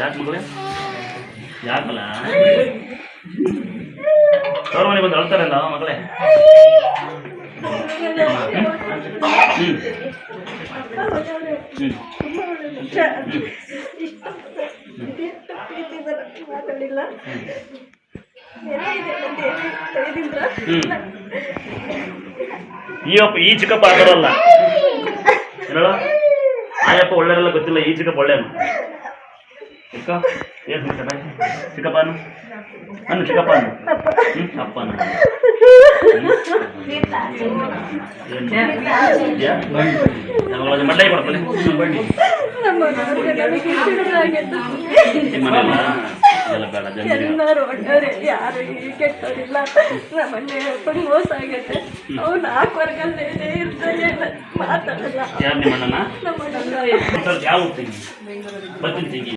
ಯಾಕೆ ಮಗಳೇ ಯಾಕಲ್ಲ ಅವ್ರ ಮನೆ ಬಂದು ಅಳ್ತಾರಲ್ಲ ಮಗಳೇ. ಈ ಚಿಕ್ಕಪ್ಪ ಆದರಲ್ಲ ಹೇಳ, ಆಯಪ್ಪ ಒಳ್ಳೆಯರೆಲ್ಲ ಗೊತ್ತಿಲ್ಲ, ಈ ಚಿಕ್ಕಪ್ಪ ಒಳ್ಳೆಯನು. ಏನು ಚಿಕ್ಕಪ್ಪ ಅನ್ನು ಅನ್ನು ಚಿಕ್ಕಪ್ಪ ಅನ್ನು ಅಪ್ಪ ಅನ್ನು ಮಡ್ಡಾಯಿ ಕೊಡ್ತಾನೆ ಎಲ್ಲ ಬೇಡ ಎಲ್ಲರೂ ಒಳ್ಳೆಯವ್ರೆ, ಯಾರು ಕೆಟ್ಟವರಿಲ್ಲ. ನಮ್ಮನೆ ಹೇಳ್ಕೊಂಡು ಮೋಸ ಆಗೈತೆ. ಅವ್ರು 4 ವರ್ಗಲ್ಲೇ ಇರ್ತಾರೆ, ಮಾತಾಡಲ್ಲ. ಯಾರು ನಿಮ್ಮ ಅಣ್ಣನ ನಮ್ಮ ಯಾವ ಬರ್ತೀನಿ